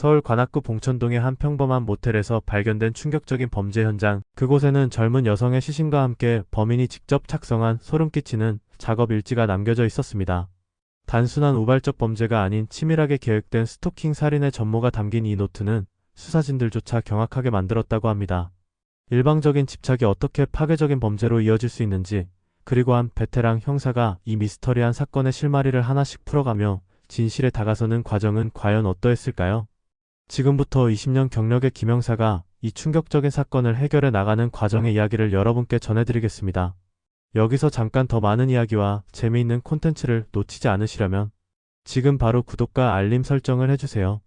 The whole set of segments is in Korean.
서울 관악구 봉천동의 한 평범한 모텔에서 발견된 충격적인 범죄 현장. 그곳에는 젊은 여성의 시신과 함께 범인이 직접 작성한 소름 끼치는 작업 일지가 남겨져 있었습니다. 단순한 우발적 범죄가 아닌 치밀하게 계획된 스토킹 살인의 전모가 담긴 이 노트는 수사진들조차 경악하게 만들었다고 합니다. 일방적인 집착이 어떻게 파괴적인 범죄로 이어질 수 있는지, 그리고 한 베테랑 형사가 이 미스터리한 사건의 실마리를 하나씩 풀어가며 진실에 다가서는 과정은 과연 어떠했을까요? 지금부터 20년 경력의 김 형사가 이 충격적인 사건을 해결해 나가는 과정의 이야기를 여러분께 전해드리겠습니다. 여기서 잠깐 더 많은 이야기와 재미있는 콘텐츠를 놓치지 않으시려면 지금 바로 구독과 알림 설정을 해주세요.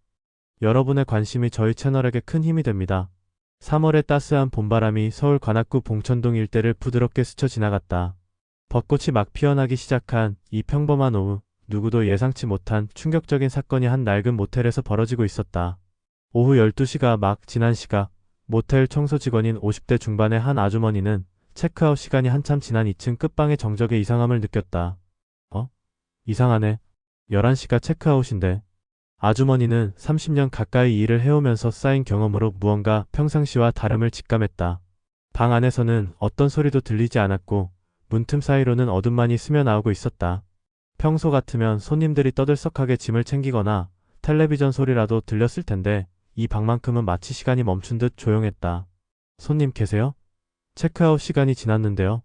여러분의 관심이 저희 채널에게 큰 힘이 됩니다. 3월의 따스한 봄바람이 서울 관악구 봉천동 일대를 부드럽게 스쳐 지나갔다. 벚꽃이 막 피어나기 시작한 이 평범한 오후, 누구도 예상치 못한 충격적인 사건이 한 낡은 모텔에서 벌어지고 있었다. 오후 12시가 막 지난 시각, 모텔 청소 직원인 50대 중반의 한 아주머니는 체크아웃 시간이 한참 지난 2층 끝방의 정적에 이상함을 느꼈다. 이상하네. 11시가 체크아웃인데. 아주머니는 30년 가까이 일을 해오면서 쌓인 경험으로 무언가 평상시와 다름을 직감했다. 방 안에서는 어떤 소리도 들리지 않았고 문틈 사이로는 어둠만이 스며나오고 있었다. 평소 같으면 손님들이 떠들썩하게 짐을 챙기거나 텔레비전 소리라도 들렸을 텐데 이 방만큼은 마치 시간이 멈춘 듯 조용했다. 손님 계세요? 체크아웃 시간이 지났는데요.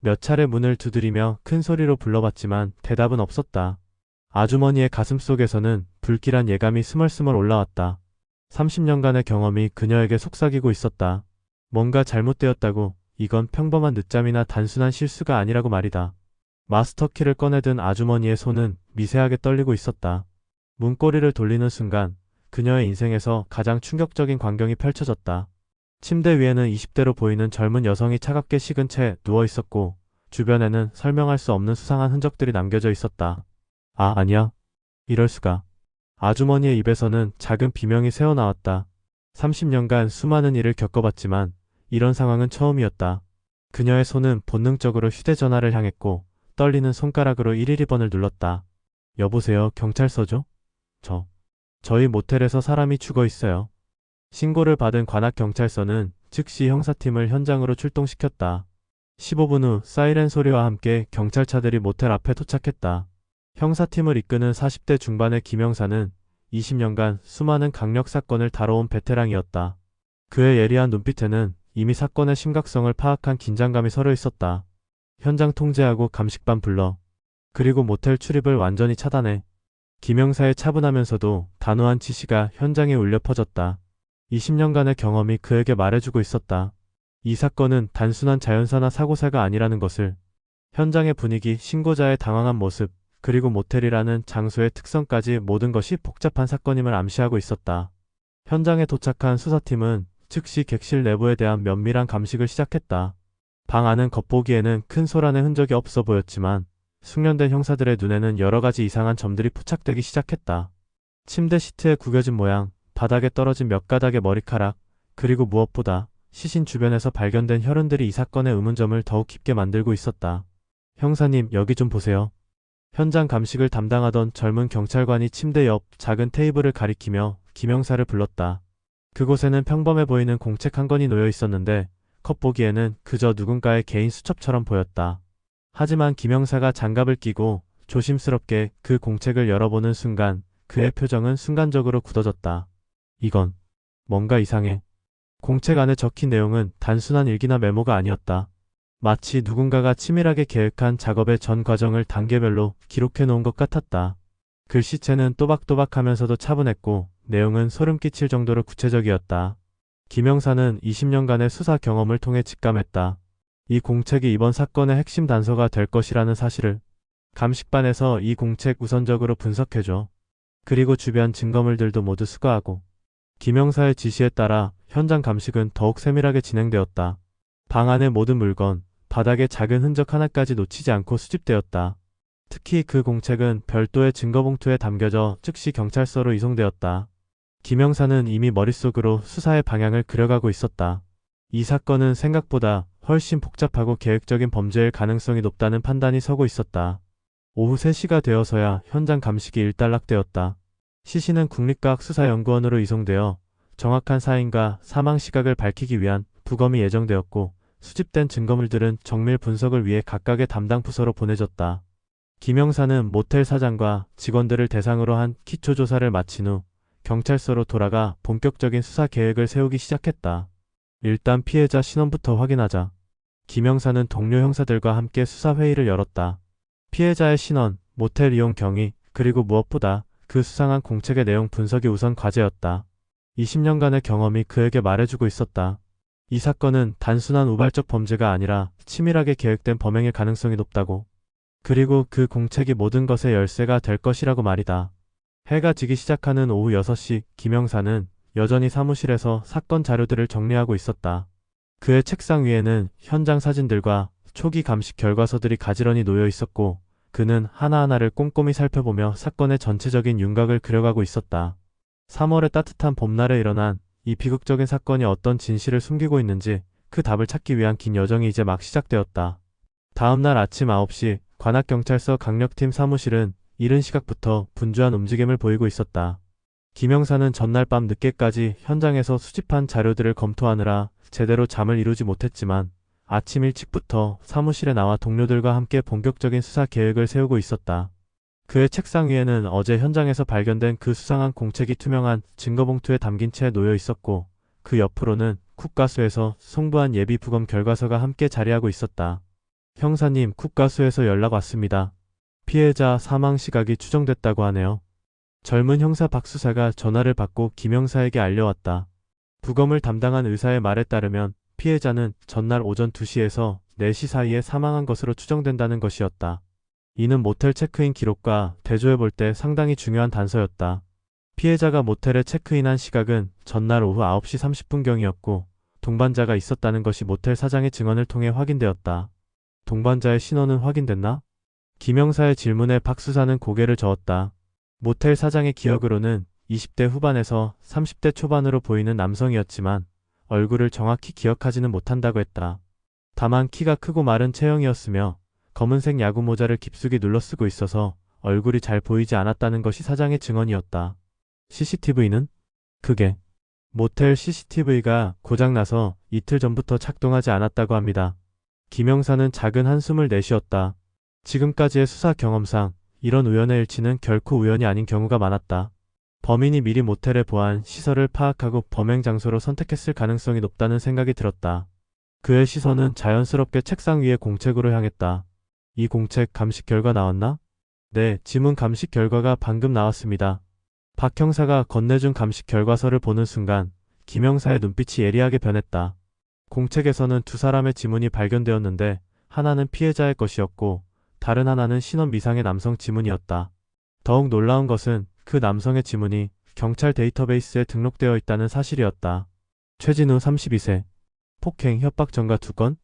몇 차례 문을 두드리며 큰 소리로 불러봤지만 대답은 없었다. 아주머니의 가슴속에서는 불길한 예감이 스멀스멀 올라왔다. 30년간의 경험이 그녀에게 속삭이고 있었다. 뭔가 잘못되었다고. 이건 평범한 늦잠이나 단순한 실수가 아니라고 말이다. 마스터키를 꺼내든 아주머니의 손은 미세하게 떨리고 있었다. 문고리를 돌리는 순간 그녀의 인생에서 가장 충격적인 광경이 펼쳐졌다. 침대 위에는 20대로 보이는 젊은 여성이 차갑게 식은 채 누워 있었고 주변에는 설명할 수 없는 수상한 흔적들이 남겨져 있었다. 아니야. 이럴 수가. 아주머니의 입에서는 작은 비명이 새어나왔다. 30년간 수많은 일을 겪어봤지만 이런 상황은 처음이었다. 그녀의 손은 본능적으로 휴대전화를 향했고 떨리는 손가락으로 112번을 눌렀다. 여보세요, 경찰서죠? 저희 모텔에서 사람이 죽어 있어요. 신고를 받은 관악경찰서는 즉시 형사팀을 현장으로 출동시켰다. 15분 후 사이렌 소리와 함께 경찰차들이 모텔 앞에 도착했다. 형사팀을 이끄는 40대 중반의 김 형사는 20년간 수많은 강력 사건을 다뤄온 베테랑이었다. 그의 예리한 눈빛에는 이미 사건의 심각성을 파악한 긴장감이 서려 있었다. 현장 통제하고 감식반 불러. 그리고 모텔 출입을 완전히 차단해. 김 형사의 차분하면서도 단호한 지시가 현장에 울려 퍼졌다. 20년간의 경험이 그에게 말해주고 있었다. 이 사건은 단순한 자연사나 사고사가 아니라는 것을. 현장의 분위기, 신고자의 당황한 모습, 그리고 모텔이라는 장소의 특성까지 모든 것이 복잡한 사건임을 암시하고 있었다. 현장에 도착한 수사팀은 즉시 객실 내부에 대한 면밀한 감식을 시작했다. 방 안은 겉보기에는 큰 소란의 흔적이 없어 보였지만 숙련된 형사들의 눈에는 여러 가지 이상한 점들이 포착되기 시작했다. 침대 시트의 구겨진 모양, 바닥에 떨어진 몇 가닥의 머리카락, 그리고 무엇보다 시신 주변에서 발견된 혈흔들이 이 사건의 의문점을 더욱 깊게 만들고 있었다. 형사님, 여기 좀 보세요. 현장 감식을 담당하던 젊은 경찰관이 침대 옆 작은 테이블을 가리키며 김 형사를 불렀다. 그곳에는 평범해 보이는 공책 한 권이 놓여 있었는데 겉보기에는 그저 누군가의 개인 수첩처럼 보였다. 하지만 김 형사가 장갑을 끼고 조심스럽게 그 공책을 열어보는 순간 그의 표정은 순간적으로 굳어졌다. 이건 뭔가 이상해. 공책 안에 적힌 내용은 단순한 일기나 메모가 아니었다. 마치 누군가가 치밀하게 계획한 작업의 전 과정을 단계별로 기록해 놓은 것 같았다. 글씨체는 또박또박하면서도 차분했고 내용은 소름 끼칠 정도로 구체적이었다. 김 형사는 20년간의 수사 경험을 통해 직감했다. 이 공책이 이번 사건의 핵심 단서가 될 것이라는 사실을. 감식반에서 이 공책 우선적으로 분석해줘. 그리고 주변 증거물들도 모두 수거하고. 김 형사의 지시에 따라 현장 감식은 더욱 세밀하게 진행되었다. 방 안의 모든 물건, 바닥에 작은 흔적 하나까지 놓치지 않고 수집되었다. 특히 그 공책은 별도의 증거봉투에 담겨져 즉시 경찰서로 이송되었다. 김 형사는 이미 머릿속으로 수사의 방향을 그려가고 있었다. 이 사건은 생각보다 훨씬 복잡하고 계획적인 범죄일 가능성이 높다는 판단이 서고 있었다. 오후 3시가 되어서야 현장 감식이 일단락되었다. 시신은 국립과학수사연구원으로 이송되어 정확한 사인과 사망 시각을 밝히기 위한 부검이 예정되었고 수집된 증거물들은 정밀 분석을 위해 각각의 담당 부서로 보내졌다. 김 형사는 모텔 사장과 직원들을 대상으로 한 기초 조사를 마친 후 경찰서로 돌아가 본격적인 수사 계획을 세우기 시작했다. 일단 피해자 신원부터 확인하자. 김 형사는 동료 형사들과 함께 수사 회의를 열었다. 피해자의 신원, 모텔 이용 경위, 그리고 무엇보다 그 수상한 공책의 내용 분석이 우선 과제였다. 20년간의 경험이 그에게 말해주고 있었다. 이 사건은 단순한 우발적 범죄가 아니라 치밀하게 계획된 범행일 가능성이 높다고. 그리고 그 공책이 모든 것의 열쇠가 될 것이라고 말이다. 해가 지기 시작하는 오후 6시 김 형사는 여전히 사무실에서 사건 자료들을 정리하고 있었다. 그의 책상 위에는 현장 사진들과 초기 감식 결과서들이 가지런히 놓여 있었고 그는 하나하나를 꼼꼼히 살펴보며 사건의 전체적인 윤곽을 그려가고 있었다. 3월의 따뜻한 봄날에 일어난 이 비극적인 사건이 어떤 진실을 숨기고 있는지 그 답을 찾기 위한 긴 여정이 이제 막 시작되었다. 다음날 아침 9시 관악경찰서 강력팀 사무실은 이른 시각부터 분주한 움직임을 보이고 있었다. 김 형사는 전날 밤 늦게까지 현장에서 수집한 자료들을 검토하느라 제대로 잠을 이루지 못했지만 아침 일찍부터 사무실에 나와 동료들과 함께 본격적인 수사 계획을 세우고 있었다. 그의 책상 위에는 어제 현장에서 발견된 그 수상한 공책이 투명한 증거봉투에 담긴 채 놓여 있었고 그 옆으로는 국가수에서 송부한 예비 부검 결과서가 함께 자리하고 있었다. 형사님, 국가수에서 연락 왔습니다. 피해자 사망 시각이 추정됐다고 하네요. 젊은 형사 박 수사가 전화를 받고 김 형사에게 알려왔다. 부검을 담당한 의사의 말에 따르면 피해자는 전날 오전 2시에서 4시 사이에 사망한 것으로 추정된다는 것이었다. 이는 모텔 체크인 기록과 대조해 볼 때 상당히 중요한 단서였다. 피해자가 모텔에 체크인한 시각은 전날 오후 9시 30분경이었고 동반자가 있었다는 것이 모텔 사장의 증언을 통해 확인되었다. 동반자의 신원은 확인됐나? 김 형사의 질문에 박 수사는 고개를 저었다. 모텔 사장의 기억으로는 20대 후반에서 30대 초반으로 보이는 남성이었지만 얼굴을 정확히 기억하지는 못한다고 했다. 다만 키가 크고 마른 체형이었으며 검은색 야구 모자를 깊숙이 눌러 쓰고 있어서 얼굴이 잘 보이지 않았다는 것이 사장의 증언이었다. CCTV는? 그게 모텔 CCTV가 고장나서 이틀 전부터 작동하지 않았다고 합니다. 김 형사는 작은 한숨을 내쉬었다. 지금까지의 수사 경험상 이런 우연의 일치는 결코 우연이 아닌 경우가 많았다. 범인이 미리 모텔의 보안 시설을 파악하고 범행 장소로 선택했을 가능성이 높다는 생각이 들었다. 그의 시선은 자연스럽게 책상 위의 공책으로 향했다. 이 공책 감식 결과 나왔나? 네, 지문 감식 결과가 방금 나왔습니다. 박 형사가 건네준 감식 결과서를 보는 순간 김 형사의 눈빛이 예리하게 변했다. 공책에서는 두 사람의 지문이 발견되었는데 하나는 피해자의 것이었고 다른 하나는 신원 미상의 남성 지문이었다. 더욱 놀라운 것은 그 남성의 지문이 경찰 데이터베이스에 등록되어 있다는 사실이었다. 최진우 32세. 폭행, 협박 전가 2건?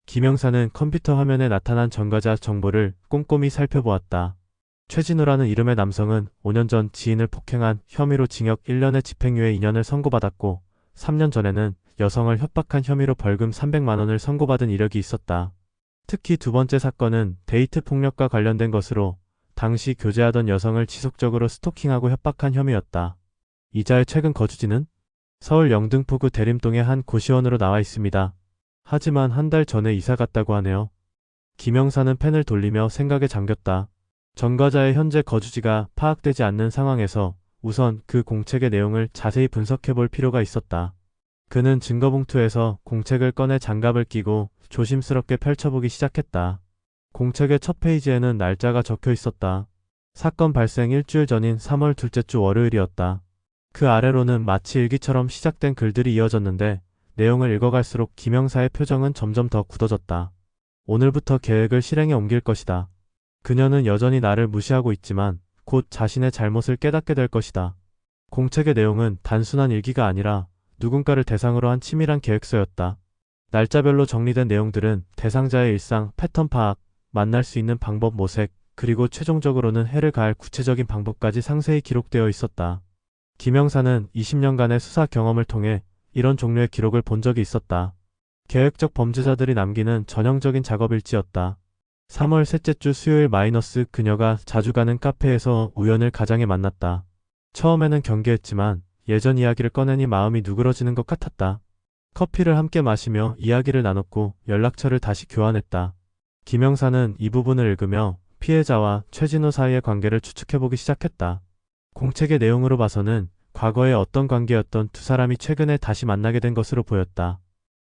김 형사는 컴퓨터 화면에 나타난 전과자 정보를 꼼꼼히 살펴보았다. 최진우라는 이름의 남성은 5년 전 지인을 폭행한 혐의로 징역 1년의 집행유예 2년을 선고받았고 3년 전에는 여성을 협박한 혐의로 벌금 300만 원을 선고받은 이력이 있었다. 특히 두 번째 사건은 데이트 폭력과 관련된 것으로 당시 교제하던 여성을 지속적으로 스토킹하고 협박한 혐의였다. 이자의 최근 거주지는 서울 영등포구 대림동의 한 고시원으로 나와 있습니다. 하지만 한 달 전에 이사 갔다고 하네요. 김 형사는 펜을 돌리며 생각에 잠겼다. 전과자의 현재 거주지가 파악되지 않는 상황에서 우선 그 공책의 내용을 자세히 분석해 볼 필요가 있었다. 그는 증거봉투에서 공책을 꺼내 장갑을 끼고 조심스럽게 펼쳐보기 시작했다. 공책의 첫 페이지에는 날짜가 적혀 있었다. 사건 발생 일주일 전인 3월 둘째 주 월요일이었다. 그 아래로는 마치 일기처럼 시작된 글들이 이어졌는데 내용을 읽어갈수록 김 형사의 표정은 점점 더 굳어졌다. 오늘부터 계획을 실행에 옮길 것이다. 그녀는 여전히 나를 무시하고 있지만 곧 자신의 잘못을 깨닫게 될 것이다. 공책의 내용은 단순한 일기가 아니라 누군가를 대상으로 한 치밀한 계획서였다. 날짜별로 정리된 내용들은 대상자의 일상, 패턴 파악, 만날 수 있는 방법 모색, 그리고 최종적으로는 해를 가할 구체적인 방법까지 상세히 기록되어 있었다. 김 형사는 20년간의 수사 경험을 통해 이런 종류의 기록을 본 적이 있었다. 계획적 범죄자들이 남기는 전형적인 작업일지였다. 3월 셋째 주 수요일 마이너스 그녀가 자주 가는 카페에서 우연을 가장에 만났다. 처음에는 경계했지만 예전 이야기를 꺼내니 마음이 누그러지는 것 같았다. 커피를 함께 마시며 이야기를 나눴고 연락처를 다시 교환했다. 김영사는 이 부분을 읽으며 피해자와 최진우 사이의 관계를 추측해보기 시작했다. 공책의 내용으로 봐서는 과거에 어떤 관계였던 두 사람이 최근에 다시 만나게 된 것으로 보였다.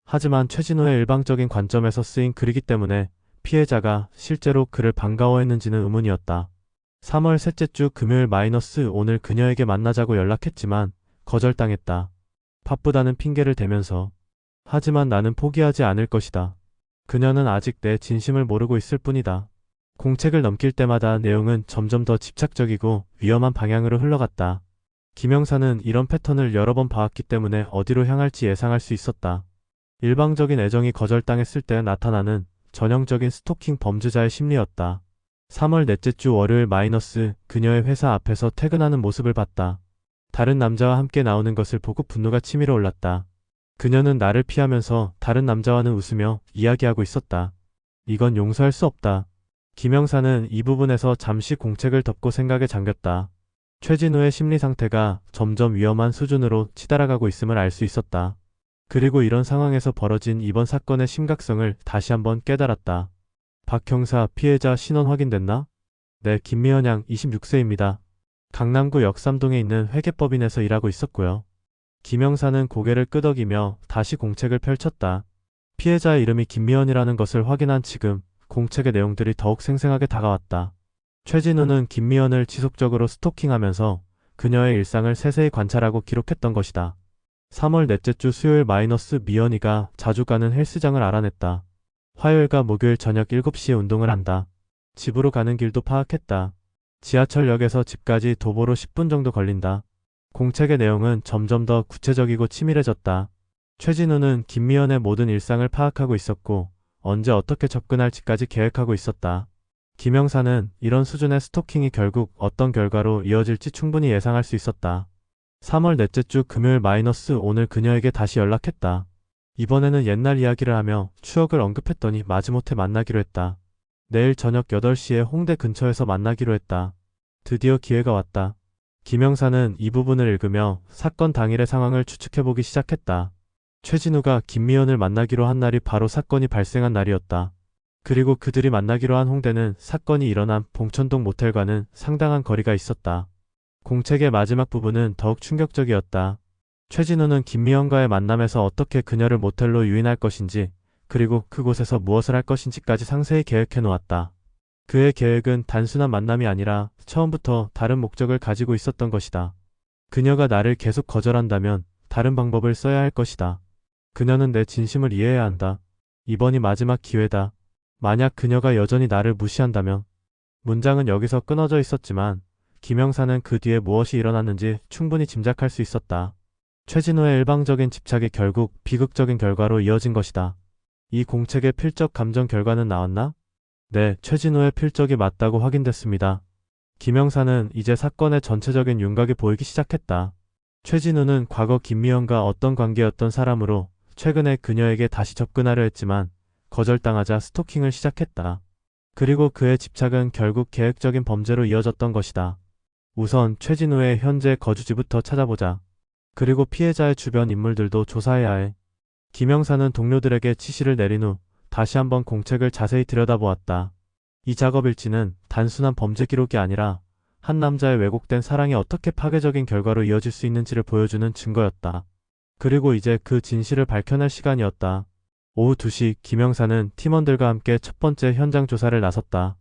하지만 최진우의 일방적인 관점에서 쓰인 글이기 때문에 피해자가 실제로 그를 반가워했는지는 의문이었다. 3월 셋째 주 금요일 마이너스 오늘 그녀에게 만나자고 연락했지만 거절당했다. 바쁘다는 핑계를 대면서. 하지만 나는 포기하지 않을 것이다. 그녀는 아직 내 진심을 모르고 있을 뿐이다. 공책을 넘길 때마다 내용은 점점 더 집착적이고 위험한 방향으로 흘러갔다. 김영사는 이런 패턴을 여러 번 봐왔기 때문에 어디로 향할지 예상할 수 있었다. 일방적인 애정이 거절당했을 때 나타나는 전형적인 스토킹 범죄자의 심리였다. 3월 넷째 주 월요일 마이너스 그녀의 회사 앞에서 퇴근하는 모습을 봤다. 다른 남자와 함께 나오는 것을 보고 분노가 치밀어 올랐다. 그녀는 나를 피하면서 다른 남자와는 웃으며 이야기하고 있었다. 이건 용서할 수 없다. 김영사는 이 부분에서 잠시 공책을 덮고 생각에 잠겼다. 최진우의 심리 상태가 점점 위험한 수준으로 치달아가고 있음을 알 수 있었다. 그리고 이런 상황에서 벌어진 이번 사건의 심각성을 다시 한번 깨달았다. 박 형사, 피해자 신원 확인됐나? 네, 김미연 양 26세입니다. 강남구 역삼동에 있는 회계법인에서 일하고 있었고요. 김영사는 고개를 끄덕이며 다시 공책을 펼쳤다. 피해자의 이름이 김미연이라는 것을 확인한 지금 공책의 내용들이 더욱 생생하게 다가왔다. 최진우는 김미연을 지속적으로 스토킹하면서 그녀의 일상을 세세히 관찰하고 기록했던 것이다. 3월 넷째 주 수요일 마이너스 미연이가 자주 가는 헬스장을 알아냈다. 화요일과 목요일 저녁 7시에 운동을 한다. 집으로 가는 길도 파악했다. 지하철역에서 집까지 도보로 10분 정도 걸린다. 공책의 내용은 점점 더 구체적이고 치밀해졌다. 최진우는 김미연의 모든 일상을 파악하고 있었고 언제 어떻게 접근할지까지 계획하고 있었다. 김영사는 이런 수준의 스토킹이 결국 어떤 결과로 이어질지 충분히 예상할 수 있었다. 3월 넷째 주 금요일 마이너스 오늘 그녀에게 다시 연락했다. 이번에는 옛날 이야기를 하며 추억을 언급했더니 마지못해 만나기로 했다. 내일 저녁 8시에 홍대 근처에서 만나기로 했다. 드디어 기회가 왔다. 김영사는 이 부분을 읽으며 사건 당일의 상황을 추측해보기 시작했다. 최진우가 김미연을 만나기로 한 날이 바로 사건이 발생한 날이었다. 그리고 그들이 만나기로 한 홍대는 사건이 일어난 봉천동 모텔과는 상당한 거리가 있었다. 공책의 마지막 부분은 더욱 충격적이었다. 최진우는 김미연과의 만남에서 어떻게 그녀를 모텔로 유인할 것인지 그리고 그곳에서 무엇을 할 것인지까지 상세히 계획해 놓았다. 그의 계획은 단순한 만남이 아니라 처음부터 다른 목적을 가지고 있었던 것이다. 그녀가 나를 계속 거절한다면 다른 방법을 써야 할 것이다. 그녀는 내 진심을 이해해야 한다. 이번이 마지막 기회다. 만약 그녀가 여전히 나를 무시한다면. 문장은 여기서 끊어져 있었지만 김영사는 그 뒤에 무엇이 일어났는지 충분히 짐작할 수 있었다. 최진우의 일방적인 집착이 결국 비극적인 결과로 이어진 것이다. 이 공책의 필적 감정 결과는 나왔나? 네, 최진우의 필적이 맞다고 확인됐습니다. 김영사는 이제 사건의 전체적인 윤곽이 보이기 시작했다. 최진우는 과거 김미연과 어떤 관계였던 사람으로 최근에 그녀에게 다시 접근하려 했지만 거절당하자 스토킹을 시작했다. 그리고 그의 집착은 결국 계획적인 범죄로 이어졌던 것이다. 우선 최진우의 현재 거주지부터 찾아보자. 그리고 피해자의 주변 인물들도 조사해야 해. 김영사는 동료들에게 지시를 내린 후 다시 한번 공책을 자세히 들여다보았다. 이 작업 일지는 단순한 범죄 기록이 아니라 한 남자의 왜곡된 사랑이 어떻게 파괴적인 결과로 이어질 수 있는지를 보여주는 증거였다. 그리고 이제 그 진실을 밝혀낼 시간이었다. 오후 2시 김영사는 팀원들과 함께 첫 번째 현장 조사를 나섰다.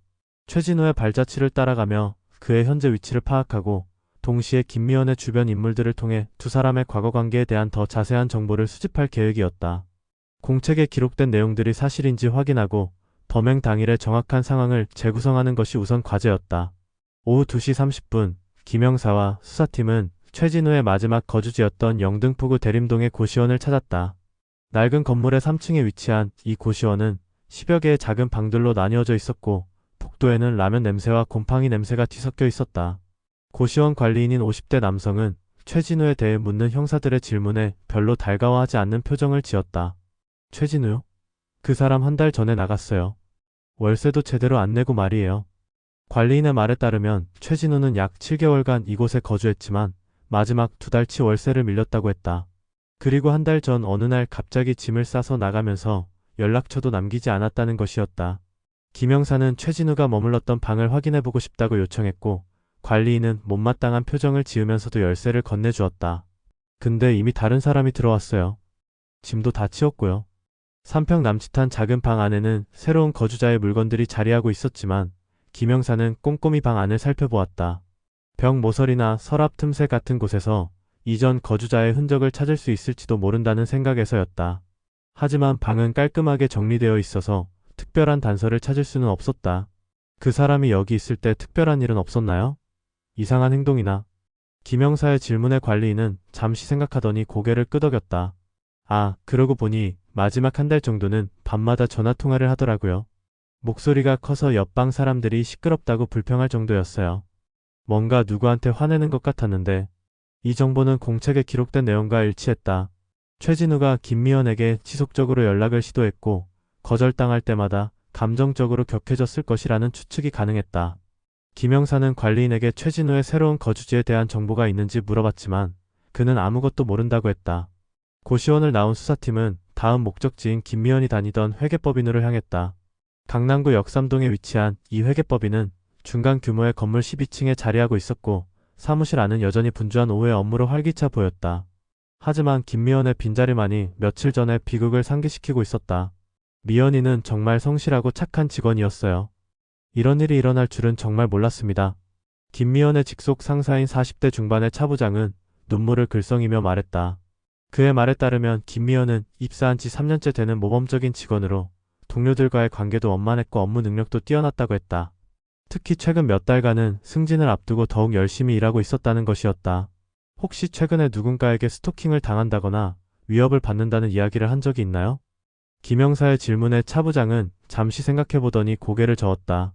최진우의 발자취를 따라가며 그의 현재 위치를 파악하고 동시에 김미연의 주변 인물들을 통해 두 사람의 과거 관계에 대한 더 자세한 정보를 수집할 계획이었다. 공책에 기록된 내용들이 사실인지 확인하고 범행 당일의 정확한 상황을 재구성하는 것이 우선 과제였다. 오후 2시 30분 김영사와 수사팀은 최진우의 마지막 거주지였던 영등포구 대림동의 고시원을 찾았다. 낡은 건물의 3층에 위치한 이 고시원은 10여 개의 작은 방들로 나뉘어져 있었고 복도에는 라면 냄새와 곰팡이 냄새가 뒤섞여 있었다. 고시원 관리인인 50대 남성은 최진우에 대해 묻는 형사들의 질문에 별로 달가워하지 않는 표정을 지었다. 최진우요? 그 사람 한 달 전에 나갔어요. 월세도 제대로 안 내고 말이에요. 관리인의 말에 따르면 최진우는 약 7개월간 이곳에 거주했지만 마지막 2달치 월세를 밀렸다고 했다. 그리고 한 달 전 어느 날 갑자기 짐을 싸서 나가면서 연락처도 남기지 않았다는 것이었다. 김영사는 최진우가 머물렀던 방을 확인해보고 싶다고 요청했고 관리인은 못마땅한 표정을 지으면서도 열쇠를 건네주었다. 근데 이미 다른 사람이 들어왔어요. 짐도 다 치웠고요. 3평 남짓한 작은 방 안에는 새로운 거주자의 물건들이 자리하고 있었지만 김영사는 꼼꼼히 방 안을 살펴보았다. 벽 모서리나 서랍 틈새 같은 곳에서 이전 거주자의 흔적을 찾을 수 있을지도 모른다는 생각에서였다. 하지만 방은 깔끔하게 정리되어 있어서 특별한 단서를 찾을 수는 없었다. 그 사람이 여기 있을 때 특별한 일은 없었나요? 이상한 행동이나? 김영사의 질문에 관리인은 잠시 생각하더니 고개를 끄덕였다. 아, 그러고 보니 마지막 한 달 정도는 밤마다 전화통화를 하더라고요. 목소리가 커서 옆방 사람들이 시끄럽다고 불평할 정도였어요. 뭔가 누구한테 화내는 것 같았는데 이 정보는 공책에 기록된 내용과 일치했다. 최진우가 김미연에게 지속적으로 연락을 시도했고 거절당할 때마다 감정적으로 격해졌을 것이라는 추측이 가능했다. 김영사는 관리인에게 최진우의 새로운 거주지에 대한 정보가 있는지 물어봤지만 그는 아무것도 모른다고 했다. 고시원을 나온 수사팀은 다음 목적지인 김미연이 다니던 회계법인으로 향했다. 강남구 역삼동에 위치한 이 회계법인은 중간 규모의 건물 12층에 자리하고 있었고 사무실 안은 여전히 분주한 오후의 업무로 활기차 보였다. 하지만 김미연의 빈자리만이 며칠 전에 비극을 상기시키고 있었다. 미연이는 정말 성실하고 착한 직원이었어요. 이런 일이 일어날 줄은 정말 몰랐습니다. 김미연의 직속 상사인 40대 중반의 차부장은 눈물을 글썽이며 말했다. 그의 말에 따르면 김미연은 입사한 지 3년째 되는 모범적인 직원으로 동료들과의 관계도 원만했고 업무 능력도 뛰어났다고 했다. 특히 최근 몇 달간은 승진을 앞두고 더욱 열심히 일하고 있었다는 것이었다. 혹시 최근에 누군가에게 스토킹을 당한다거나 위협을 받는다는 이야기를 한 적이 있나요? 김영사의 질문에 차부장은 잠시 생각해보더니 고개를 저었다.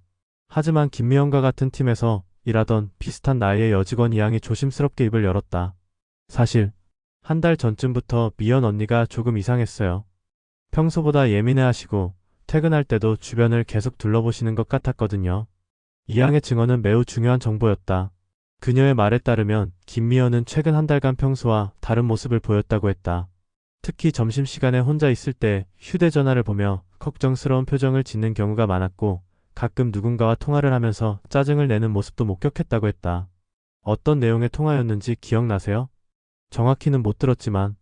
하지만 김미연과 같은 팀에서 일하던 비슷한 나이의 여직원 이양이 조심스럽게 입을 열었다. 사실 한 달 전쯤부터 미연 언니가 조금 이상했어요. 평소보다 예민해하시고 퇴근할 때도 주변을 계속 둘러보시는 것 같았거든요. 이양의 증언은 매우 중요한 정보였다. 그녀의 말에 따르면 김미연은 최근 한 달간 평소와 다른 모습을 보였다고 했다. 특히 점심시간에 혼자 있을 때 휴대전화를 보며 걱정스러운 표정을 짓는 경우가 많았고 가끔 누군가와 통화를 하면서 짜증을 내는 모습도 목격했다고 했다. 어떤 내용의 통화였는지 기억나세요? 정확히는 못 들었지만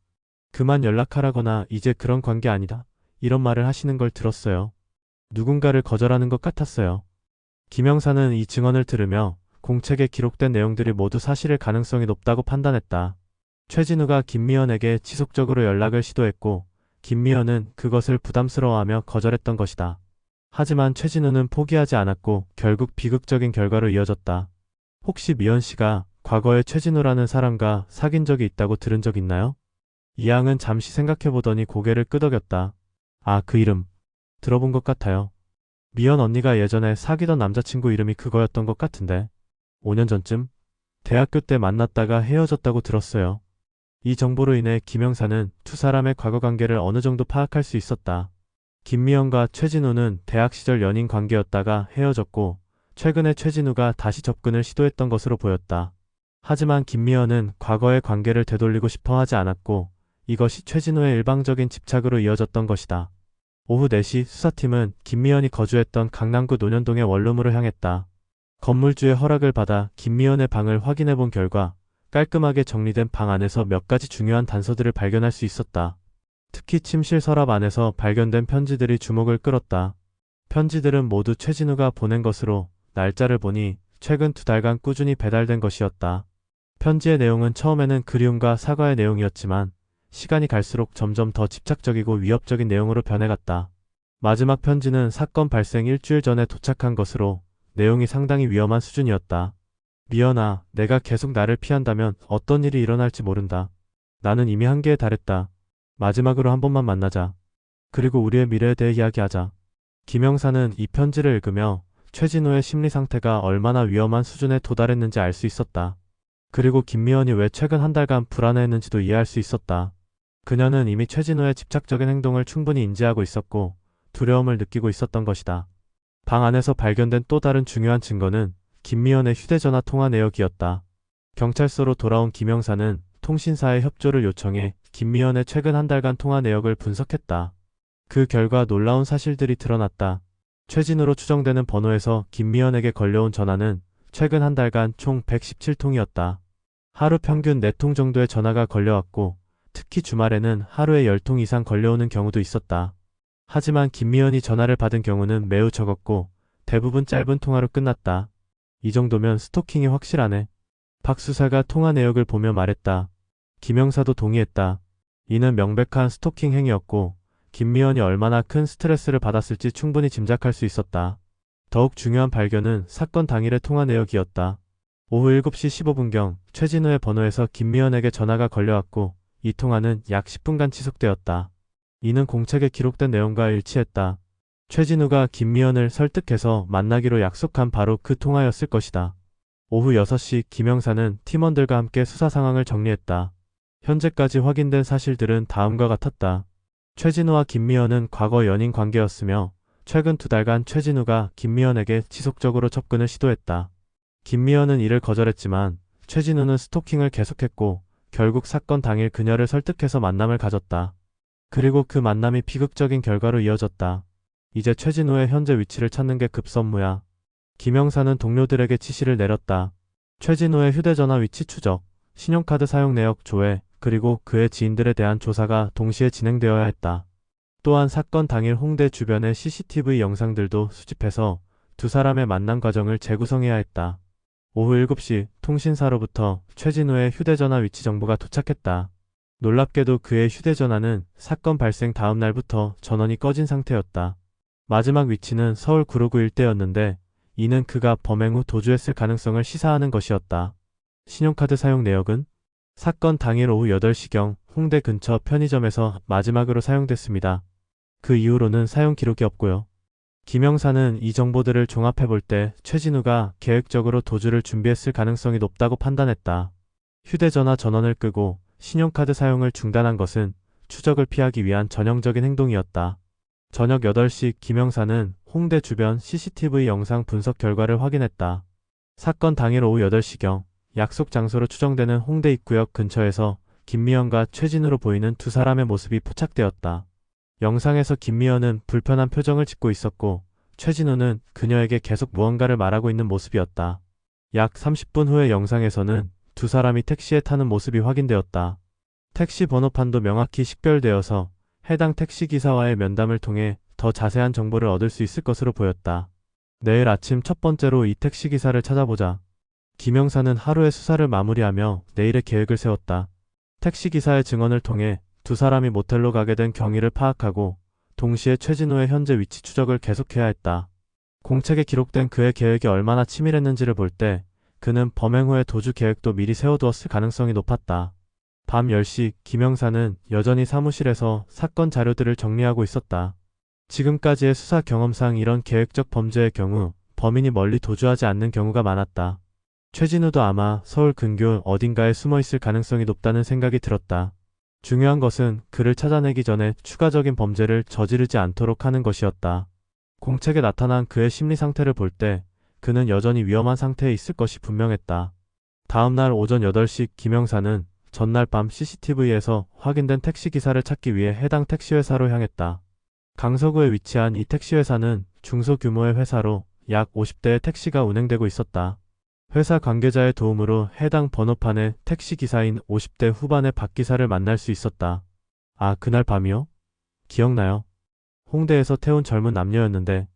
그만 연락하라거나 이제 그런 관계 아니다. 이런 말을 하시는 걸 들었어요. 누군가를 거절하는 것 같았어요. 김영사는 이 증언을 들으며 공책에 기록된 내용들이 모두 사실일 가능성이 높다고 판단했다. 최진우가 김미연에게 지속적으로 연락을 시도했고 김미연은 그것을 부담스러워하며 거절했던 것이다. 하지만 최진우는 포기하지 않았고 결국 비극적인 결과로 이어졌다. 혹시 미연 씨가 과거에 최진우라는 사람과 사귄 적이 있다고 들은 적 있나요? 이양은 잠시 생각해보더니 고개를 끄덕였다. 아, 그 이름 들어본 것 같아요. 미연 언니가 예전에 사귀던 남자친구 이름이 그거였던 것 같은데 5년 전쯤 대학교 때 만났다가 헤어졌다고 들었어요. 이 정보로 인해 김영사는 두 사람의 과거 관계를 어느 정도 파악할 수 있었다. 김미연과 최진우는 대학 시절 연인 관계였다가 헤어졌고 최근에 최진우가 다시 접근을 시도했던 것으로 보였다. 하지만 김미연은 과거의 관계를 되돌리고 싶어 하지 않았고 이것이 최진우의 일방적인 집착으로 이어졌던 것이다. 오후 4시 수사팀은 김미연이 거주했던 강남구 논현동의 원룸으로 향했다. 건물주의 허락을 받아 김미연의 방을 확인해 본 결과 깔끔하게 정리된 방 안에서 몇 가지 중요한 단서들을 발견할 수 있었다. 특히 침실 서랍 안에서 발견된 편지들이 주목을 끌었다. 편지들은 모두 최진우가 보낸 것으로 날짜를 보니 최근 2달간 꾸준히 배달된 것이었다. 편지의 내용은 처음에는 그리움과 사과의 내용이었지만 시간이 갈수록 점점 더 집착적이고 위협적인 내용으로 변해갔다. 마지막 편지는 사건 발생 일주일 전에 도착한 것으로 내용이 상당히 위험한 수준이었다. 미연아, 내가 계속 나를 피한다면 어떤 일이 일어날지 모른다. 나는 이미 한계에 달했다. 마지막으로 한 번만 만나자. 그리고 우리의 미래에 대해 이야기하자. 김영사는 이 편지를 읽으며 최진우의 심리 상태가 얼마나 위험한 수준에 도달했는지 알 수 있었다. 그리고 김미연이 왜 최근 한 달간 불안해했는지도 이해할 수 있었다. 그녀는 이미 최진우의 집착적인 행동을 충분히 인지하고 있었고 두려움을 느끼고 있었던 것이다. 방 안에서 발견된 또 다른 중요한 증거는 김미연의 휴대전화 통화 내역이었다. 경찰서로 돌아온 김 형사는 통신사의 협조를 요청해 김미연의 최근 한 달간 통화 내역을 분석했다. 그 결과 놀라운 사실들이 드러났다. 최진우로 추정되는 번호에서 김미연에게 걸려온 전화는 최근 한 달간 총 117통이었다. 하루 평균 4통 정도의 전화가 걸려왔고 특히 주말에는 하루에 10통 이상 걸려오는 경우도 있었다. 하지만 김미연이 전화를 받은 경우는 매우 적었고 대부분 짧은 통화로 끝났다. 이 정도면 스토킹이 확실하네. 박 수사가 통화 내역을 보며 말했다. 김 형사도 동의했다. 이는 명백한 스토킹 행위였고 김미연이 얼마나 큰 스트레스를 받았을지 충분히 짐작할 수 있었다. 더욱 중요한 발견은 사건 당일의 통화 내역이었다. 오후 7시 15분경 최진우의 번호에서 김미연에게 전화가 걸려왔고 이 통화는 약 10분간 지속되었다. 이는 공책에 기록된 내용과 일치했다. 최진우가 김미연을 설득해서 만나기로 약속한 바로 그 통화였을 것이다. 오후 6시 김 형사는 팀원들과 함께 수사 상황을 정리했다. 현재까지 확인된 사실들은 다음과 같았다. 최진우와 김미연은 과거 연인 관계였으며 최근 2달간 최진우가 김미연에게 지속적으로 접근을 시도했다. 김미연은 이를 거절했지만 최진우는 스토킹을 계속했고 결국 사건 당일 그녀를 설득해서 만남을 가졌다. 그리고 그 만남이 비극적인 결과로 이어졌다. 이제 최진우의 현재 위치를 찾는 게 급선무야. 김 형사는 동료들에게 지시를 내렸다. 최진우의 휴대전화 위치 추적, 신용카드 사용 내역 조회, 그리고 그의 지인들에 대한 조사가 동시에 진행되어야 했다. 또한 사건 당일 홍대 주변의 CCTV 영상들도 수집해서 두 사람의 만남 과정을 재구성해야 했다. 오후 7시 통신사로부터 최진우의 휴대전화 위치 정보가 도착했다. 놀랍게도 그의 휴대전화는 사건 발생 다음 날부터 전원이 꺼진 상태였다. 마지막 위치는 서울 구로구 일대였는데 이는 그가 범행 후 도주했을 가능성을 시사하는 것이었다. 신용카드 사용 내역은 사건 당일 오후 8시경 홍대 근처 편의점에서 마지막으로 사용됐습니다. 그 이후로는 사용 기록이 없고요. 김 형사는 이 정보들을 종합해볼 때 최진우가 계획적으로 도주를 준비했을 가능성이 높다고 판단했다. 휴대전화 전원을 끄고 신용카드 사용을 중단한 것은 추적을 피하기 위한 전형적인 행동이었다. 저녁 8시 김 형사는 홍대 주변 CCTV 영상 분석 결과를 확인했다. 사건 당일 오후 8시경 약속 장소로 추정되는 홍대 입구역 근처에서 김미연과 최진우로 보이는 두 사람의 모습이 포착되었다. 영상에서 김미연은 불편한 표정을 짓고 있었고 최진우는 그녀에게 계속 무언가를 말하고 있는 모습이었다. 약 30분 후의 영상에서는 두 사람이 택시에 타는 모습이 확인되었다. 택시 번호판도 명확히 식별되어서 해당 택시기사와의 면담을 통해 더 자세한 정보를 얻을 수 있을 것으로 보였다. 내일 아침 첫 번째로 이 택시기사를 찾아보자. 김 형사는 하루의 수사를 마무리하며 내일의 계획을 세웠다. 택시기사의 증언을 통해 두 사람이 모텔로 가게 된 경위를 파악하고 동시에 최진우의 현재 위치 추적을 계속해야 했다. 공책에 기록된 그의 계획이 얼마나 치밀했는지를 볼 때 그는 범행 후의 도주 계획도 미리 세워두었을 가능성이 높았다. 밤 10시 김 형사는 여전히 사무실에서 사건 자료들을 정리하고 있었다. 지금까지의 수사 경험상 이런 계획적 범죄의 경우 범인이 멀리 도주하지 않는 경우가 많았다. 최진우도 아마 서울 근교 어딘가에 숨어 있을 가능성이 높다는 생각이 들었다. 중요한 것은 그를 찾아내기 전에 추가적인 범죄를 저지르지 않도록 하는 것이었다. 공책에 나타난 그의 심리 상태를 볼 때 그는 여전히 위험한 상태에 있을 것이 분명했다. 다음날 오전 8시 김 형사는 전날 밤 CCTV에서 확인된 택시기사를 찾기 위해 해당 택시회사로 향했다. 강서구에 위치한 이 택시회사는 중소규모의 회사로 약 50대의 택시가 운행되고 있었다. 회사 관계자의 도움으로 해당 번호판의 택시기사인 50대 후반의 박 기사를 만날 수 있었다. 아, 그날 밤이요? 기억나요? 홍대에서 태운 젊은 남녀였는데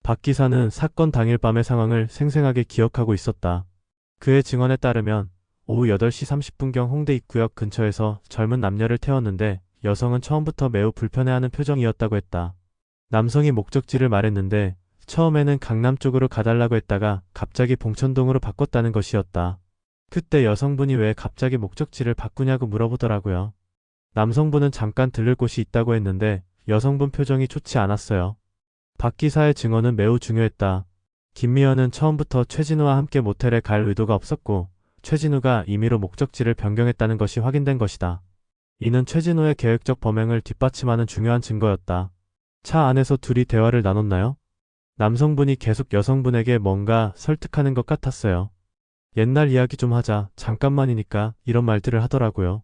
박 기사는 사건 당일 밤의 상황을 생생하게 기억하고 있었다. 그의 증언에 따르면 오후 8시 30분경 홍대 입구역 근처에서 젊은 남녀를 태웠는데 여성은 처음부터 매우 불편해하는 표정이었다고 했다. 남성이 목적지를 말했는데 처음에는 강남 쪽으로 가달라고 했다가 갑자기 봉천동으로 바꿨다는 것이었다. 그때 여성분이 왜 갑자기 목적지를 바꾸냐고 물어보더라고요. 남성분은 잠깐 들를 곳이 있다고 했는데 여성분 표정이 좋지 않았어요. 박 기사의 증언은 매우 중요했다. 김미연은 처음부터 최진우와 함께 모텔에 갈 의도가 없었고 최진우가 임의로 목적지를 변경했다는 것이 확인된 것이다. 이는 최진우의 계획적 범행을 뒷받침하는 중요한 증거였다. 차 안에서 둘이 대화를 나눴나요? 남성분이 계속 여성분에게 뭔가 설득하는 것 같았어요. 옛날 이야기 좀 하자, 잠깐만이니까 이런 말들을 하더라고요.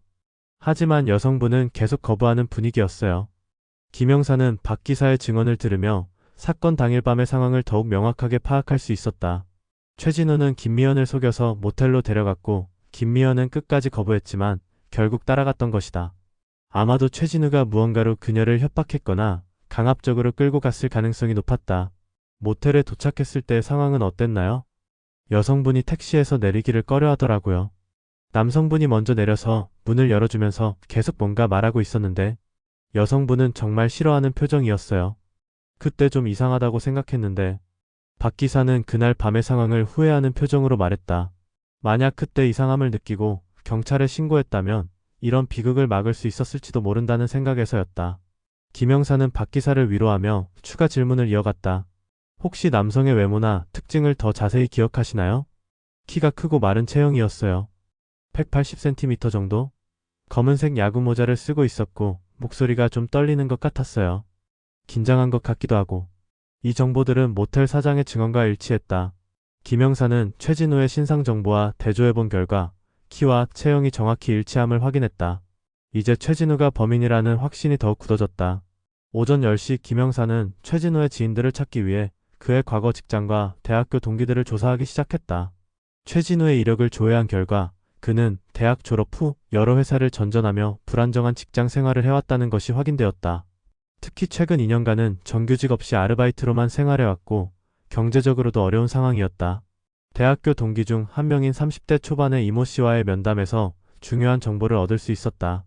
하지만 여성분은 계속 거부하는 분위기였어요. 김 형사는 박 기사의 증언을 들으며 사건 당일 밤의 상황을 더욱 명확하게 파악할 수 있었다. 최진우는 김미연을 속여서 모텔로 데려갔고 김미연은 끝까지 거부했지만 결국 따라갔던 것이다. 아마도 최진우가 무언가로 그녀를 협박했거나 강압적으로 끌고 갔을 가능성이 높았다. 모텔에 도착했을 때 상황은 어땠나요? 여성분이 택시에서 내리기를 꺼려하더라고요. 남성분이 먼저 내려서 문을 열어주면서 계속 뭔가 말하고 있었는데 여성분은 정말 싫어하는 표정이었어요. 그때 좀 이상하다고 생각했는데 박 기사는 그날 밤의 상황을 후회하는 표정으로 말했다. 만약 그때 이상함을 느끼고 경찰에 신고했다면 이런 비극을 막을 수 있었을지도 모른다는 생각에서였다. 김 형사는 박 기사를 위로하며 추가 질문을 이어갔다. 혹시 남성의 외모나 특징을 더 자세히 기억하시나요? 키가 크고 마른 체형이었어요. 180cm 정도? 검은색 야구 모자를 쓰고 있었고 목소리가 좀 떨리는 것 같았어요. 긴장한 것 같기도 하고. 이 정보들은 모텔 사장의 증언과 일치했다. 김 형사는 최진우의 신상 정보와 대조해본 결과 키와 체형이 정확히 일치함을 확인했다. 이제 최진우가 범인이라는 확신이 더욱 굳어졌다. 오전 10시 김 형사는 최진우의 지인들을 찾기 위해 그의 과거 직장과 대학교 동기들을 조사하기 시작했다. 최진우의 이력을 조회한 결과 그는 대학 졸업 후 여러 회사를 전전하며 불안정한 직장 생활을 해왔다는 것이 확인되었다. 특히 최근 2년간은 정규직 없이 아르바이트로만 생활해왔고 경제적으로도 어려운 상황이었다. 대학교 동기 중 한 명인 30대 초반의 이모 씨와의 면담에서 중요한 정보를 얻을 수 있었다.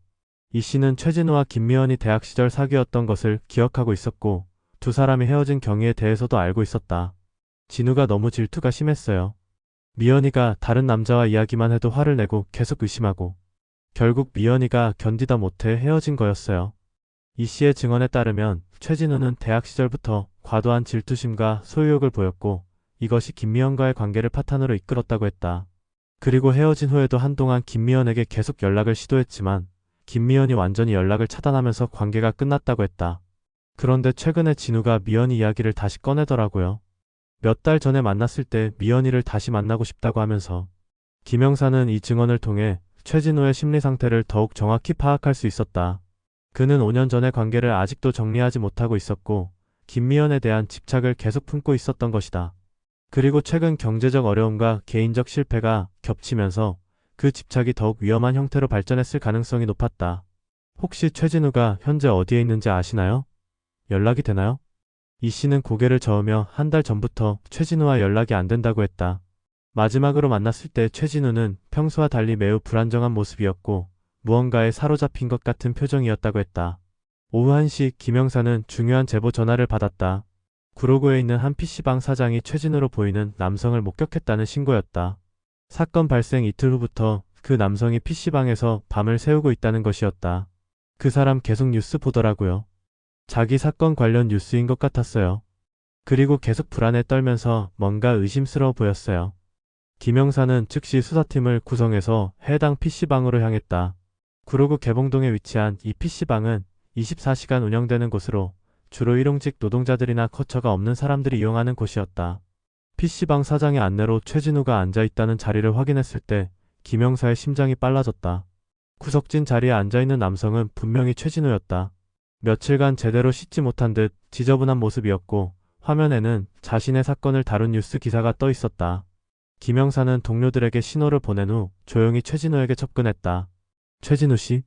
이 씨는 최진우와 김미연이 대학 시절 사귀었던 것을 기억하고 있었고 두 사람이 헤어진 경위에 대해서도 알고 있었다. 진우가 너무 질투가 심했어요. 미연이가 다른 남자와 이야기만 해도 화를 내고 계속 의심하고 결국 미연이가 견디다 못해 헤어진 거였어요. 이 씨의 증언에 따르면 최진우는 대학 시절부터 과도한 질투심과 소유욕을 보였고 이것이 김미연과의 관계를 파탄으로 이끌었다고 했다. 그리고 헤어진 후에도 한동안 김미연에게 계속 연락을 시도했지만 김미연이 완전히 연락을 차단하면서 관계가 끝났다고 했다. 그런데 최근에 진우가 미연이 이야기를 다시 꺼내더라고요. 몇 달 전에 만났을 때 미연이를 다시 만나고 싶다고 하면서 김 형사는 이 증언을 통해 최진우의 심리 상태를 더욱 정확히 파악할 수 있었다. 그는 5년 전의 관계를 아직도 정리하지 못하고 있었고 김미연에 대한 집착을 계속 품고 있었던 것이다. 그리고 최근 경제적 어려움과 개인적 실패가 겹치면서 그 집착이 더욱 위험한 형태로 발전했을 가능성이 높았다. 혹시 최진우가 현재 어디에 있는지 아시나요? 연락이 되나요? 이 씨는 고개를 저으며 한 달 전부터 최진우와 연락이 안 된다고 했다. 마지막으로 만났을 때 최진우는 평소와 달리 매우 불안정한 모습이었고 무언가에 사로잡힌 것 같은 표정이었다고 했다. 오후 1시 김 형사는 중요한 제보 전화를 받았다. 구로구에 있는 한 PC방 사장이 최진우로 보이는 남성을 목격했다는 신고였다. 사건 발생 이틀 후부터 그 남성이 PC방에서 밤을 새우고 있다는 것이었다. 그 사람 계속 뉴스 보더라고요. 자기 사건 관련 뉴스인 것 같았어요. 그리고 계속 불안에 떨면서 뭔가 의심스러워 보였어요. 김 형사는 즉시 수사팀을 구성해서 해당 PC방으로 향했다. 구로구 개봉동에 위치한 이 PC방은 24시간 운영되는 곳으로 주로 일용직 노동자들이나 거처가 없는 사람들이 이용하는 곳이었다. PC방 사장의 안내로 최진우가 앉아있다는 자리를 확인했을 때 김 형사의 심장이 빨라졌다. 구석진 자리에 앉아있는 남성은 분명히 최진우였다. 며칠간 제대로 씻지 못한 듯 지저분한 모습이었고 화면에는 자신의 사건을 다룬 뉴스 기사가 떠 있었다. 김 형사는 동료들에게 신호를 보낸 후 조용히 최진우에게 접근했다. 최진우 씨?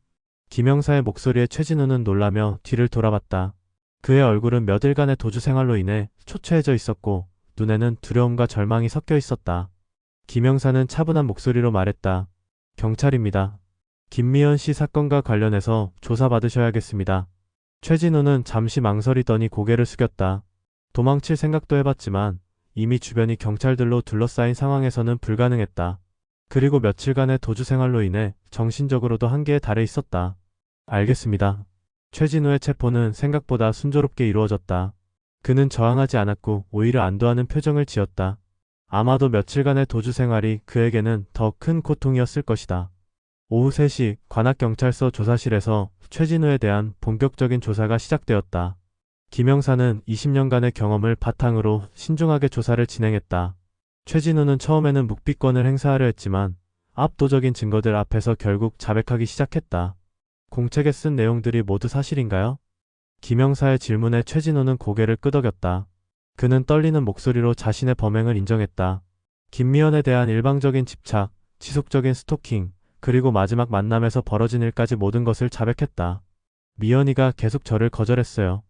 김 형사의 목소리에 최진우는 놀라며 뒤를 돌아봤다. 그의 얼굴은 몇 일간의 도주 생활로 인해 초췌해져 있었고 눈에는 두려움과 절망이 섞여 있었다. 김 형사는 차분한 목소리로 말했다. 경찰입니다. 김미연 씨 사건과 관련해서 조사받으셔야겠습니다. 최진우는 잠시 망설이더니 고개를 숙였다. 도망칠 생각도 해봤지만 이미 주변이 경찰들로 둘러싸인 상황에서는 불가능했다. 그리고 며칠간의 도주 생활로 인해 정신적으로도 한계에 달해 있었다. 알겠습니다. 최진우의 체포는 생각보다 순조롭게 이루어졌다. 그는 저항하지 않았고 오히려 안도하는 표정을 지었다. 아마도 며칠간의 도주 생활이 그에게는 더 큰 고통이었을 것이다. 오후 3시 관악경찰서 조사실에서 최진우에 대한 본격적인 조사가 시작되었다. 김영사는 20년간의 경험을 바탕으로 신중하게 조사를 진행했다. 최진우는 처음에는 묵비권을 행사하려 했지만 압도적인 증거들 앞에서 결국 자백하기 시작했다. 공책에 쓴 내용들이 모두 사실인가요? 김영사의 질문에 최진우는 고개를 끄덕였다. 그는 떨리는 목소리로 자신의 범행을 인정했다. 김미연에 대한 일방적인 집착, 지속적인 스토킹, 그리고 마지막 만남에서 벌어진 일까지 모든 것을 자백했다. 미연이가 계속 저를 거절했어요.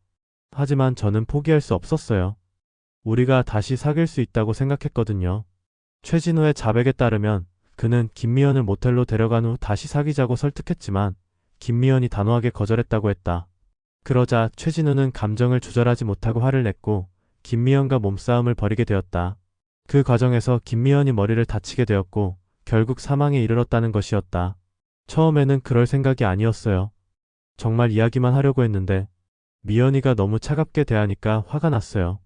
하지만 저는 포기할 수 없었어요. 우리가 다시 사귈 수 있다고 생각했거든요. 최진우의 자백에 따르면 그는 김미연을 모텔로 데려간 후 다시 사귀자고 설득했지만 김미연이 단호하게 거절했다고 했다. 그러자 최진우는 감정을 조절하지 못하고 화를 냈고 김미연과 몸싸움을 벌이게 되었다. 그 과정에서 김미연이 머리를 다치게 되었고 결국 사망에 이르렀다는 것이었다. 처음에는 그럴 생각이 아니었어요. 정말 이야기만 하려고 했는데 미연이가 너무 차갑게 대하니까 화가 났어요.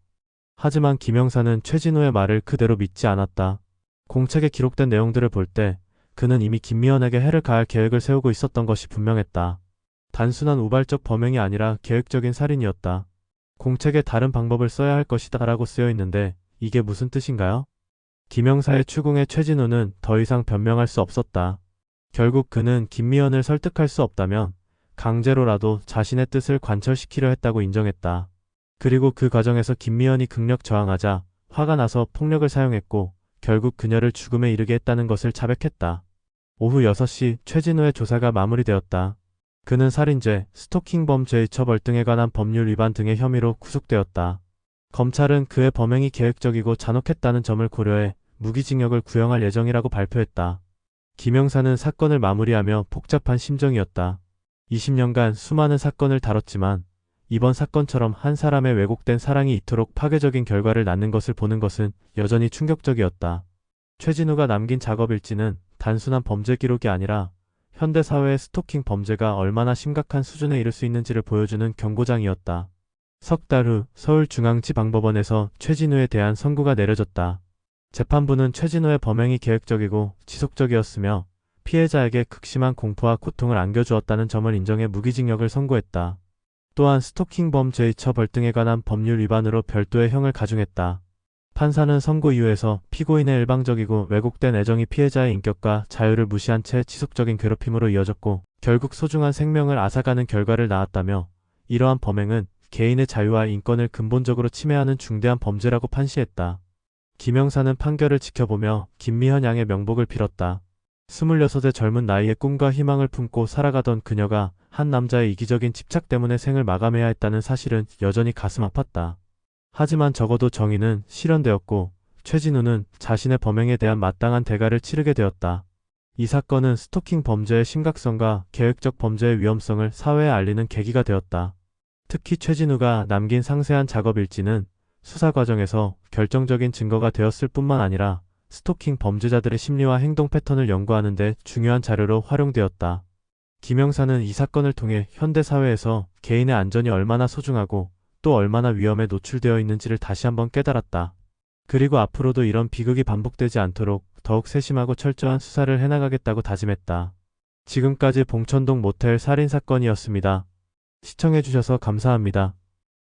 하지만 김영사는 최진우의 말을 그대로 믿지 않았다. 공책에 기록된 내용들을 볼 때 그는 이미 김미연에게 해를 가할 계획을 세우고 있었던 것이 분명했다. 단순한 우발적 범행이 아니라 계획적인 살인이었다. 공책에 다른 방법을 써야 할 것이다 라고 쓰여 있는데 이게 무슨 뜻인가요? 김영사의 추궁에 최진우는 더 이상 변명할 수 없었다. 결국 그는 김미연을 설득할 수 없다면 강제로라도 자신의 뜻을 관철시키려 했다고 인정했다. 그리고 그 과정에서 김미연이 극력 저항하자 화가 나서 폭력을 사용했고 결국 그녀를 죽음에 이르게 했다는 것을 자백했다. 오후 6시 최진우의 조사가 마무리되었다. 그는 살인죄, 스토킹범 죄의 처벌 등에 관한 법률 위반 등의 혐의로 구속되었다. 검찰은 그의 범행이 계획적이고 잔혹했다는 점을 고려해 무기징역을 구형할 예정이라고 발표했다. 김영사는 사건을 마무리하며 복잡한 심정이었다. 20년간 수많은 사건을 다뤘지만 이번 사건처럼 한 사람의 왜곡된 사랑이 이토록 파괴적인 결과를 낳는 것을 보는 것은 여전히 충격적이었다. 최진우가 남긴 작업일지는 단순한 범죄 기록이 아니라 현대사회의 스토킹 범죄가 얼마나 심각한 수준에 이를 수 있는지를 보여주는 경고장이었다. 석 달 후 서울중앙지방법원에서 최진우에 대한 선고가 내려졌다. 재판부는 최진우의 범행이 계획적이고 지속적이었으며 피해자에게 극심한 공포와 고통을 안겨주었다는 점을 인정해 무기징역을 선고했다. 또한 스토킹범 죄의 처벌 등에 관한 법률 위반으로 별도의 형을 가중했다. 판사는 선고 이유에서 피고인의 일방적이고 왜곡된 애정이 피해자의 인격과 자유를 무시한 채 지속적인 괴롭힘으로 이어졌고 결국 소중한 생명을 앗아가는 결과를 낳았다며 이러한 범행은 개인의 자유와 인권을 근본적으로 침해하는 중대한 범죄라고 판시했다. 김영사는 판결을 지켜보며 김미연 양의 명복을 빌었다. 26의 젊은 나이에 꿈과 희망을 품고 살아가던 그녀가 한 남자의 이기적인 집착 때문에 생을 마감해야 했다는 사실은 여전히 가슴 아팠다. 하지만 적어도 정의는 실현되었고 최진우는 자신의 범행에 대한 마땅한 대가를 치르게 되었다. 이 사건은 스토킹 범죄의 심각성과 계획적 범죄의 위험성을 사회에 알리는 계기가 되었다. 특히 최진우가 남긴 상세한 작업일지는 수사 과정에서 결정적인 증거가 되었을 뿐만 아니라 스토킹 범죄자들의 심리와 행동 패턴을 연구하는 데 중요한 자료로 활용되었다. 김영사는 이 사건을 통해 현대사회에서 개인의 안전이 얼마나 소중하고 또 얼마나 위험에 노출되어 있는지를 다시 한번 깨달았다. 그리고 앞으로도 이런 비극이 반복되지 않도록 더욱 세심하고 철저한 수사를 해나가겠다고 다짐했다. 지금까지 봉천동 모텔 살인사건이었습니다. 시청해주셔서 감사합니다.